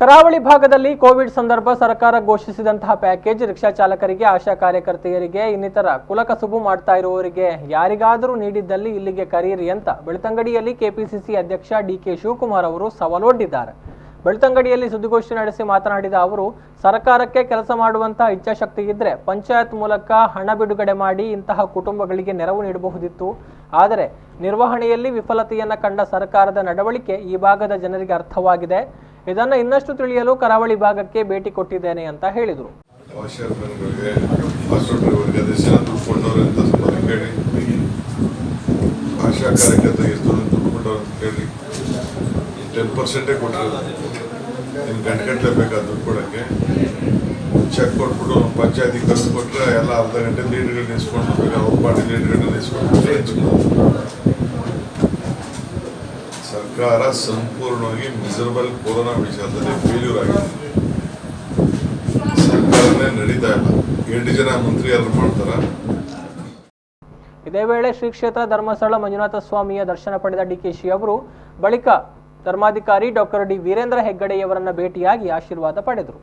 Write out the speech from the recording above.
ಕರಾವಳಿ ಭಾಗದಲ್ಲಿ ಕೋವಿಡ್ ಸಂದರ್ಭ ಸರ್ಕಾರ ಘೋಷಿಸಿದಂತಹ ಪ್ಯಾಕೇಜ್ ರಿಕ್ಷಾ ಚಾಲಕರಿಗೆ, ಆಶಾ ಕಾರ್ಯಕರ್ತೆಯರಿಗೆ, ಇನ್ನಿತರ ಕುಲಕಸುಬು ಮಾಡ್ತಾ ಇರುವವರಿಗೆ ಯಾರಿಗಾದರೂ ನೀಡಿದ್ದಲ್ಲಿ ಇಲ್ಲಿಗೆ ಕರೆಯಿರಿ ಅಂತ ಬೆಳ್ತಂಗಡಿಯಲ್ಲಿ ಕೆಪಿಸಿಸಿ ಅಧ್ಯಕ್ಷ ಡಿಕೆ ಶಿವಕುಮಾರ್ ಅವರು ಸವಾಲೊಡ್ಡಿದ್ದಾರೆ. ಬೆಳ್ತಂಗಡಿಯಲ್ಲಿ ಸುದ್ದಿಗೋಷ್ಠಿ ನಡೆಸಿ ಮಾತನಾಡಿದ ಅವರು, ಸರ್ಕಾರಕ್ಕೆ ಕೆಲಸ ಮಾಡುವಂತಹ ಇಚ್ಛಾಶಕ್ತಿ ಇದ್ರೆ ಪಂಚಾಯತ್ ಮೂಲಕ ಹಣ ಬಿಡುಗಡೆ ಮಾಡಿ ಇಂತಹ ಕುಟುಂಬಗಳಿಗೆ ನೆರವು ನೀಡಬಹುದಿತ್ತು. ಆದರೆ ನಿರ್ವಹಣೆಯಲ್ಲಿ ವಿಫಲತೆಯನ್ನ ಕಂಡ ಸರ್ಕಾರದ ನಡವಳಿಕೆ ಈ ಭಾಗದ ಜನರಿಗೆ ಅರ್ಥವಾಗಿದೆ. ಇದನ್ನು ಇನ್ನಷ್ಟು ತಿಳಿಯಲು ಕರಾವಳಿ ಭಾಗಕ್ಕೆ ಭೇಟಿ ಕೊಟ್ಟಿದ್ದೇನೆ ಅಂತ ಹೇಳಿದರು. ಆಶಾ ಕಾರ್ಯಕರ್ತರಿಗೆ ಎಷ್ಟು ದುಡ್ಡು ಕೊಟ್ಟವ್ರು ಅಂತ ಕೇಳಿ 10% ಕೊಟ್ಟಿರೋದು. ಇನ್ನು ಗಂಟೆ ಬೇಕಾದ ದುಡ್ಡು ಕೊಡೋಕ್ಕೆ ಚೆಕ್ ಕೊಟ್ಬಿಟ್ಟು ಪಂಚಾಯತಿಗೆ ಕರೆದು ಕೊಟ್ಟರೆ ಎಲ್ಲ ಅರ್ಧ ಗಂಟೆ ಲೀಡ್ಗಳು ನಿಲ್ಸ್ಕೊಂಡು ಅವ್ರ ಪಾರ್ಟಿ ಲೀಡ್ಗಳನ್ನ ನಿಲ್ಸ್ಕೊಂಡು ಸರ್ಕಾರ ಸಂಪೂರ್ಣವಾಗಿ ಮಿಸರಬಲ್ ಕೊರೋನಾ ವಿಚಾರದಲ್ಲಿ ಫೇಲ್ಯೂರ್ ಆಗಿದೆ. ಸರ್ಕಾರನೇ ನಡೀತಾ ಇಲ್ಲ. 8 ಜನ ಮಂತ್ರಿ ಯಾರು ಮಾಡ್ತಾರ. ಇದೇ ವೇಳೆ ಶ್ರೀ ಕ್ಷೇತ್ರ ಧರ್ಮಸ್ಥಳ ಮಂಜುನಾಥ ಸ್ವಾಮಿಯ ದರ್ಶನ ಪಡೆದ ಡಿಕೆಶಿ ಅವರು ಬಳಿಕ ಧರ್ಮಾಧಿಕಾರಿ ಡಾಕ್ಟರ್ ಡಿ ವೀರೇಂದ್ರ ಹೆಗ್ಗಡೆಯವರನ್ನ ಭೇಟಿಯಾಗಿ ಆಶೀರ್ವಾದ ಪಡೆದರು.